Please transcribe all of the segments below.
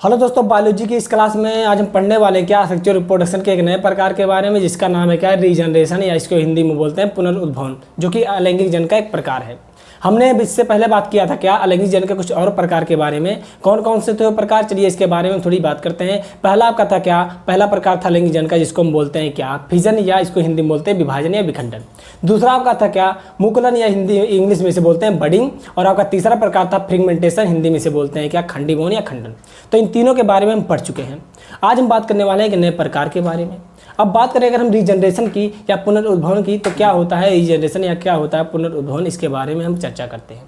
Hello दोस्तों, biology की इस क्लास में आज हम पढ़ने वाले हैं क्या सेक्सुअल रिप्रोडक्शन के एक नए प्रकार के बारे में, जिसका नाम है क्या रीजनरेशन, या इसको हिंदी में बोलते हैं पुनरुद्भवन, जो कि अलैंगिक जन का एक प्रकार है। हमने इससे पहले बात किया था क्या अलैंगिक जन के कुछ और प्रकार के बारे में, कौन कौन से थे वो प्रकार। चलिए इसके बारे में थोड़ी बात करते हैं। पहला आपका था क्या, पहला प्रकार था अलैंगिक जन का, जिसको हम बोलते हैं क्या फिजन, या इसको हिंदी में बोलते हैं विभाजन या विखंडन। दूसरा आपका था क्या मुकुलन, या हिंदी इंग्लिश में से बोलते हैं बडिंग। और आपका तीसरा प्रकार था फ्रेगमेंटेशन, हिंदी में से बोलते हैं क्या खंडीभवन या खंडन। तो इन तीनों के बारे में हम पढ़ चुके हैं। आज हम बात करने वाले हैं एक नए प्रकार के बारे में। अब बात करें अगर हम रीजनरेशन की या पुनरुद्भवन की, तो क्या होता है रीजनरेशन या क्या होता है पुनरुद्भवन, इसके बारे में हम चर्चा करते हैं।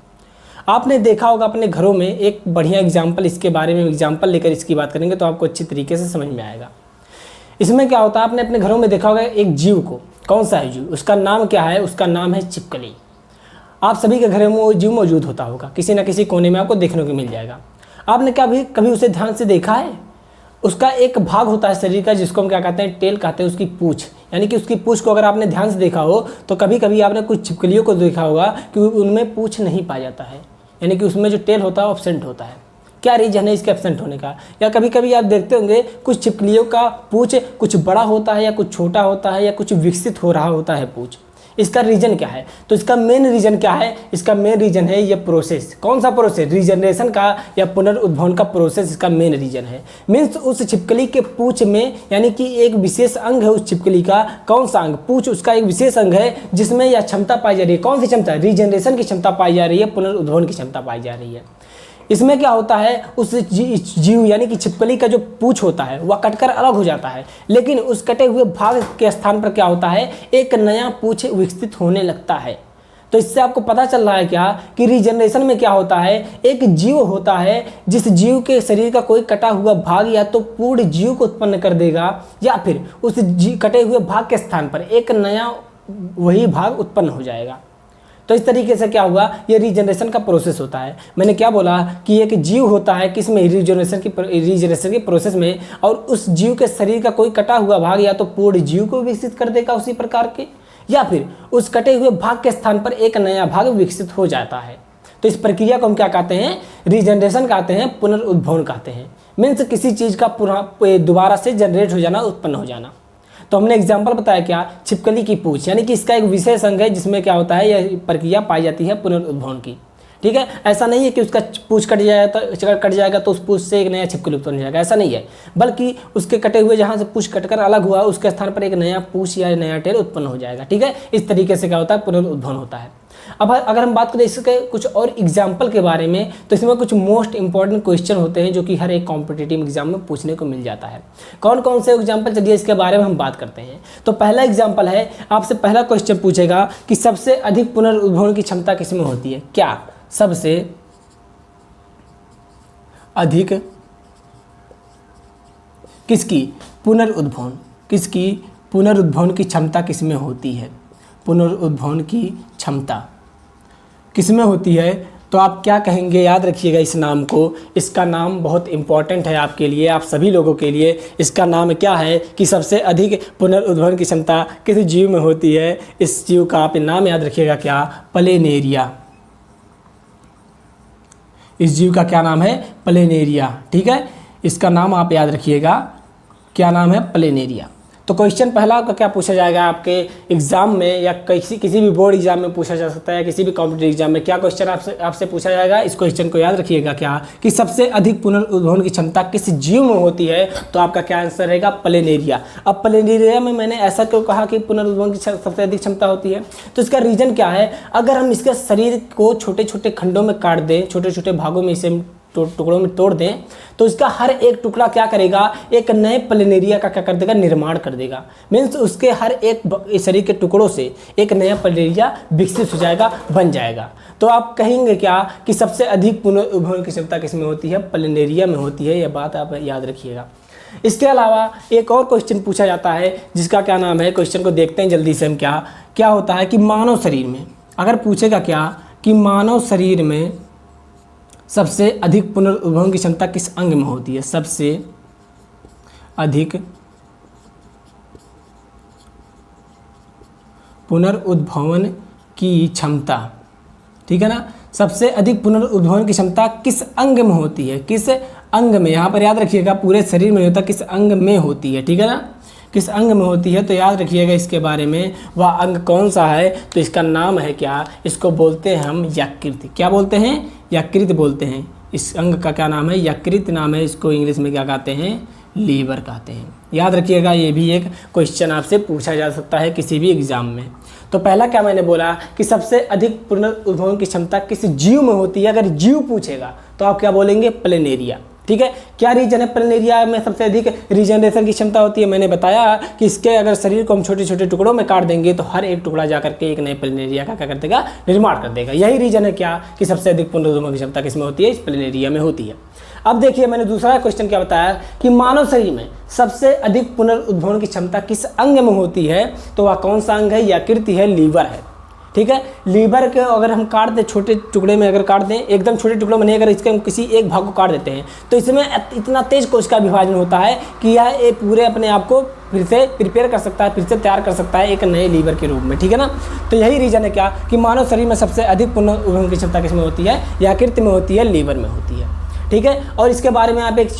आपने देखा होगा अपने घरों में एक बढ़िया एग्जाम्पल, इसके बारे में एग्जाम्पल लेकर इसकी बात करेंगे तो आपको अच्छी तरीके से समझ में आएगा। इसमें क्या होता है, आपने अपने घरों में देखा होगा एक जीव को, कौन सा है जीव, उसका नाम क्या है, उसका नाम है छिपकली। आप सभी के घरों में वो जीव मौजूद होता होगा, किसी न किसी कोने में आपको देखने को मिल जाएगा। आपने कभी उसे ध्यान से देखा है? उसका एक भाग होता है शरीर का जिसको हम क्या कहते हैं, टेल कहते हैं, उसकी पूंछ। यानी कि उसकी पूंछ को अगर आपने ध्यान से देखा हो तो कभी कभी आपने कुछ छिपकलियों को देखा होगा कि उनमें पूंछ नहीं पाया जाता है, यानी कि उसमें जो टेल होता है वो एब्सेंट होता है। क्या रीजन है इसके एब्सेंट होने का? या कभी कभी आप देखते होंगे कुछ छिपकलियों का पूंछ कुछ बड़ा होता है, या कुछ छोटा होता है, या कुछ विकसित हो रहा होता है पूंछ। इसका रीजन क्या है? तो इसका मेन रीजन क्या है? इसका मेन रीजन है ये प्रोसेस। कौन सा प्रोसेस? रीजनरेशन का या पुनरुद्भवन का प्रोसेस इसका मेन रीजन है। मीन्स उस छिपकली के पूंछ में, यानी कि एक विशेष अंग है उस छिपकली का। कौन सा अंग? पूंछ उसका एक विशेष अंग है जिसमें यह क्षमता पाई जा रही है। कौन सी क्षमता? रीजनरेशन की क्षमता पाई जा रही है, पुनरुद्भवन की क्षमता पाई जा रही है। इसमें क्या होता है, उस जीव यानी कि छिपकली का जो पूंछ होता है वह कटकर अलग हो जाता है, लेकिन उस कटे हुए भाग के स्थान पर क्या होता है, एक नया पूंछ विकसित होने लगता है। तो इससे आपको पता चल रहा है क्या कि रीजनरेशन में क्या होता है, एक जीव होता है जिस जीव के शरीर का कोई कटा हुआ भाग या तो पूर्ण जीव को उत्पन्न कर देगा, या फिर उस कटे हुए भाग के स्थान पर एक नया वही भाग उत्पन्न हो जाएगा। तो इस तरीके से क्या हुआ, ये रीजनरेशन का प्रोसेस होता है। मैंने क्या बोला कि एक जीव होता है किसमें, रीजनरेशन की प्रोसेस में, और उस जीव के शरीर का कोई कटा हुआ भाग या तो पूर्ण जीव को विकसित कर देगा उसी प्रकार के, या फिर उस कटे हुए भाग के स्थान पर एक नया भाग विकसित हो जाता है। तो इस प्रक्रिया को हम क्या कहते हैं, रीजनरेशन कहते हैं, पुनरुद्भवन कहते हैं। मीन्स किसी चीज़ का दोबारा से जनरेट हो जाना, उत्पन्न हो जाना। तो हमने एग्जाम्पल बताया क्या, छिपकली की पूंछ, यानी कि इसका एक विशेष अंग है जिसमें क्या होता है, यह प्रक्रिया पाई जाती है पुनरुद्भवन की। ठीक है, ऐसा नहीं है कि उसका पूंछ कट जाएगा तो उस पूंछ से एक नया छिपकली उत्पन्न हो जाएगा, ऐसा नहीं है। बल्कि उसके कटे हुए जहाँ से पूंछ कटकर अलग हुआ उसके स्थान पर एक नया पूंछ या नया टेल उत्पन्न हो जाएगा। ठीक है, इस तरीके से क्या होता है, पुनरुद्भवन होता है। अब अगर हम बात करें इसके कुछ और एग्जाम्पल के बारे में, तो इसमें कुछ मोस्ट इंपॉर्टेंट क्वेश्चन होते हैं जो कि हर एक कॉम्पिटिटिव एग्जाम में पूछने को मिल जाता है। कौन कौन से एग्जाम्पल, चलिए इसके बारे में हम बात करते हैं। तो पहला एग्जाम्पल है, आपसे पहला क्वेश्चन पूछेगा कि सबसे अधिक पुनरुद्भवन की क्षमता किसमें होती है। क्या सबसे अधिक किसकी पुनरुद्भवन की क्षमता किसमें होती है? पुनरुद्भवन की क्षमता किसमें होती है? तो आप क्या कहेंगे, याद रखिएगा इस नाम को, इसका नाम बहुत इंपॉर्टेंट है आपके लिए, आप सभी लोगों के लिए। इसका नाम क्या है कि सबसे अधिक पुनरुद्भवन की क्षमता किस जीव में होती है? इस जीव का आप नाम याद रखिएगा, क्या? प्लेनेरिया। इस जीव का क्या नाम है? प्लेनेरिया। ठीक है, इसका नाम आप याद रखिएगा, क्या नाम है? प्लेनेरिया। तो क्वेश्चन पहला आपका क्या पूछा जाएगा आपके एग्जाम में, या किसी भी बोर्ड एग्जाम में पूछा जा सकता है, किसी भी कॉम्पिटिटिव एग्जाम में क्या क्वेश्चन आपसे पूछा जाएगा, इस क्वेश्चन को याद रखिएगा, क्या कि सबसे अधिक पुनरुद्भवन की क्षमता किस जीव में होती है? तो आपका क्या आंसर रहेगा? प्लेनेरिया। अब प्लेनेरिया में मैंने ऐसा क्यों कहा कि पुनरुद्भवन की सबसे अधिक क्षमता होती है? तो इसका रीजन क्या है, अगर हम इसके शरीर को छोटे छोटे खंडों में काट दें, छोटे छोटे भागों में इसे टुकड़ों में तोड़ दें, तो इसका हर एक टुकड़ा क्या करेगा, एक नए प्लेनेरिया का क्या कर देगा, निर्माण कर देगा। मीन्स उसके हर एक शरीर के टुकड़ों से एक नया प्लेनेरिया विकसित हो जाएगा, बन जाएगा। तो आप कहेंगे क्या कि सबसे अधिक पुनरुद्भवन की क्षमता किसमें होती है? प्लेनेरिया में होती है। यह बात आप याद रखिएगा। इसके अलावा एक और क्वेश्चन पूछा जाता है जिसका क्या नाम है, क्वेश्चन को देखते हैं जल्दी से हम। क्या होता है कि मानव शरीर में, अगर पूछेगा क्या कि मानव शरीर में सबसे अधिक पुनरुद्भवन की क्षमता किस अंग में होती है? सबसे अधिक पुनरुद्भवन की क्षमता, ठीक है ना, सबसे अधिक पुनरुद्भवन की क्षमता किस अंग में होती है? किस अंग में, यहाँ पर याद रखिएगा पूरे शरीर में नहीं होता, किस अंग में होती है, ठीक है ना, किस अंग में होती है। तो याद रखिएगा इसके बारे में, वह अंग कौन सा है, तो इसका नाम है क्या, इसको बोलते हैं हम यकृत। क्या बोलते हैं? यकृत बोलते हैं। इस अंग का क्या नाम है? यकृत नाम है। इसको इंग्लिश में क्या कहते हैं? लीवर कहते हैं। याद रखिएगा, ये भी एक क्वेश्चन आपसे पूछा जा सकता है किसी भी एग्जाम में। तो पहला क्या मैंने बोला कि सबसे अधिक पुनरुद्भवन की क्षमता किस जीव में होती है। अगर जीव पूछेगा तो आप क्या बोलेंगे? प्लेनेरिया। ठीक है, क्या रीजन है प्लेनेरिया में सबसे अधिक रीजनरेशन की क्षमता होती है? मैंने बताया कि इसके अगर शरीर को हम छोटे छोटे टुकड़ों में काट देंगे तो हर एक टुकड़ा जा करके एक नए प्लेनेरिया का क्या कर देगा? निर्माण कर देगा। यही रीजन है क्या कि सबसे अधिक पुनरुद्भवन की क्षमता किसमें होती है? इस प्लेनेरिया में होती है। अब देखिए, मैंने दूसरा क्वेश्चन क्या बताया कि मानव शरीर में सबसे अधिक पुनरुद्भवन की क्षमता किस अंग में होती है? तो वह कौन सा अंग है? यकृत है, लीवर है। ठीक है, लीवर के अगर हम काट दें, छोटे टुकड़े में अगर काट दें, एकदम छोटे टुकड़ों में नहीं, अगर इसके हम किसी एक भाग को काट देते हैं तो इसमें इतना तेज कोशिका विभाजन होता है कि यह पूरे अपने आप को फिर से प्रिपेयर कर सकता है, फिर से तैयार कर सकता है एक नए लीवर के रूप में। ठीक है ना, तो यही रीजन है क्या कि मानव शरीर में सबसे अधिक पुनरुद्भवन की क्षमता किसमें होती है? यकृत में होती है, लीवर में होती है। ठीक है, और इसके बारे में आप एक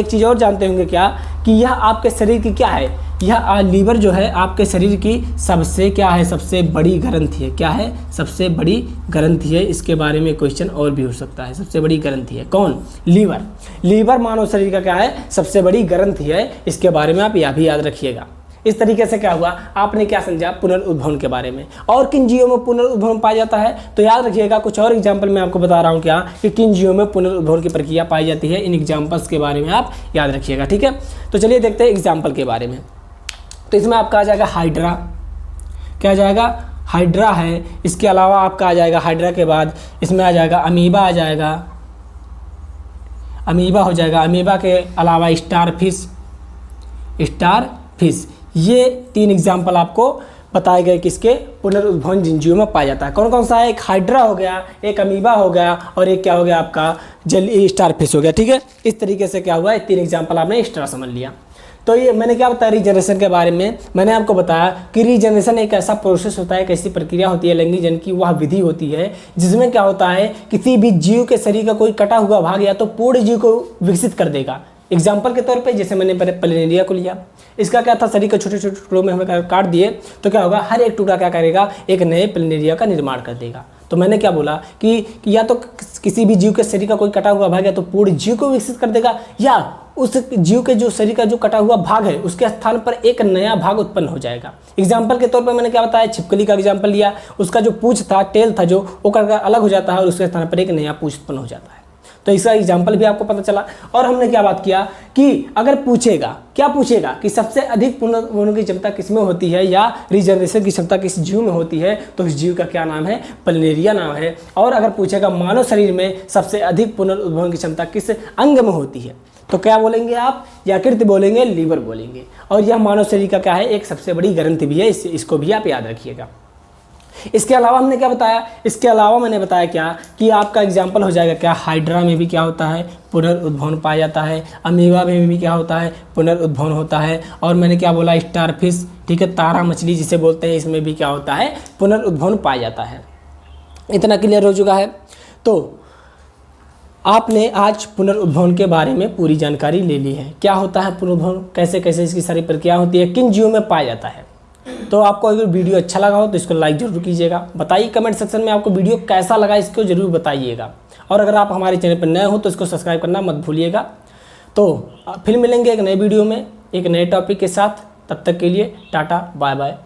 चीज़ और जानते होंगे क्या कि यह आपके शरीर की क्या है? यह लीवर जो है आपके शरीर की सबसे क्या है? सबसे बड़ी ग्रंथि है। क्या है? सबसे बड़ी ग्रंथि है। इसके बारे में क्वेश्चन और भी हो सकता है। सबसे बड़ी ग्रंथि है कौन? लीवर। लीवर मानव शरीर का क्या है? सबसे बड़ी ग्रंथि है। इसके बारे में आप यह भी याद रखिएगा। इस तरीके से क्या हुआ, आपने क्या समझा पुनरुद्भवन के बारे में। और किन जीवों में पुनरुद्भवन पाया जाता है? तो याद रखिएगा, कुछ और एग्जाम्पल मैं आपको बता रहा हूँ क्या कि किन जीवों में पुनरुद्भवन की प्रक्रिया पाई जाती है। इन एग्जाम्पल्स के बारे में आप याद रखिएगा। ठीक है, तो चलिए देखते हैं एग्जाम्पल के बारे में। तो इसमें आपका आ जाएगा हाइड्रा। क्या आ जाएगा? हाइड्रा है। इसके अलावा आपका आ जाएगा हाइड्रा के बाद इसमें आ जाएगा अमीबा, आ जाएगा अमीबा हो जाएगा। अमीबा के अलावा स्टार फिश। ये 3 एग्जाम्पल आपको बताए गए किसके? पुनरुद्भवन जिन जीवों में पाया जाता है। कौन कौन सा है? एक हाइड्रा हो गया, एक अमीबा हो गया और एक क्या हो गया आपका स्टार फिश हो गया। ठीक है, इस तरीके से क्या हुआ, 3 एग्जाम्पल आपने एक्स्ट्रा समझ लिया। तो ये मैंने क्या बताया रीजनरेशन के बारे में? मैंने आपको बताया कि रीजनरेशन एक ऐसा प्रोसेस होता है, एक ऐसी प्रक्रिया होती है लैंगिक जन की, वह विधि होती है जिसमें क्या होता है किसी भी जीव के शरीर का कोई कटा हुआ भाग या तो पूर्ण जीव को विकसित कर देगा। एग्जाम्पल के तौर पे जैसे मैंने प्लेनेरिया को लिया, इसका क्या था? शरीर के छोटे छोटे टुकड़ों में हमें काट दिए तो क्या होगा, हर एक टुकड़ा क्या करेगा? एक नए प्लेनेरिया का निर्माण कर देगा। तो मैंने क्या बोला कि या तो किसी भी जीव के शरीर का कोई कटा हुआ भाग या तो पूर्ण जीव को विकसित कर देगा, या उस जीव के जो शरीर का जो कटा हुआ भाग है उसके स्थान पर एक नया भाग उत्पन्न हो जाएगा। एग्जाम्पल के तौर पर मैंने क्या बताया? छिपकली का एग्जाम्पल लिया। उसका जो पूंछ था, टेल था, जो वो अलग हो जाता है और उसके स्थान पर एक नया पूंछ उत्पन्न हो जाता है। तो इसका एग्जाम्पल भी आपको पता चला। और हमने क्या बात किया कि अगर पूछेगा, क्या पूछेगा कि सबसे अधिक पुनरुद्भवन की क्षमता किसमें होती है या रीजनरेशन की क्षमता किस जीव में होती है, तो इस जीव का क्या नाम है? प्लेनेरिया नाम है। और अगर पूछेगा मानव शरीर में सबसे अधिक पुनरुद्भवन की क्षमता किस अंग में होती है, तो क्या बोलेंगे आप? यकृत बोलेंगे, लीवर बोलेंगे। और यह मानव शरीर का क्या है? एक सबसे बड़ी ग्रंथि भी है। इसको भी आप याद रखिएगा। इसके अलावा हमने क्या बताया? इसके अलावा मैंने बताया क्या कि आपका एग्जाम्पल हो जाएगा क्या? हाइड्रा में भी क्या होता है? पुनरुद्भवन पाया जाता है। अमीबा में भी क्या होता है? पुनरुद्भवन होता है। और मैंने क्या बोला? स्टार फिश, ठीक है, तारा मछली जिसे बोलते हैं, इसमें भी क्या होता है? पुनरुद्भवन पाया जाता है। इतना क्लियर हो चुका है। तो आपने आज पुनरुद्भवन के बारे में पूरी जानकारी ले ली है। क्या होता है पुनरुद्भवन, कैसे कैसे इसकी सारी प्रक्रिया होती है, किन जीवों में पाया जाता है। तो आपको अगर वीडियो अच्छा लगा हो तो इसको लाइक जरूर कीजिएगा। बताइए कमेंट सेक्शन में आपको वीडियो कैसा लगा, इसको जरूर बताइएगा। और अगर आप हमारे चैनल पर नए हो तो इसको सब्सक्राइब करना मत भूलिएगा। तो फिर मिलेंगे एक नए वीडियो में एक नए टॉपिक के साथ। तब तक के लिए टाटा बाय बाय।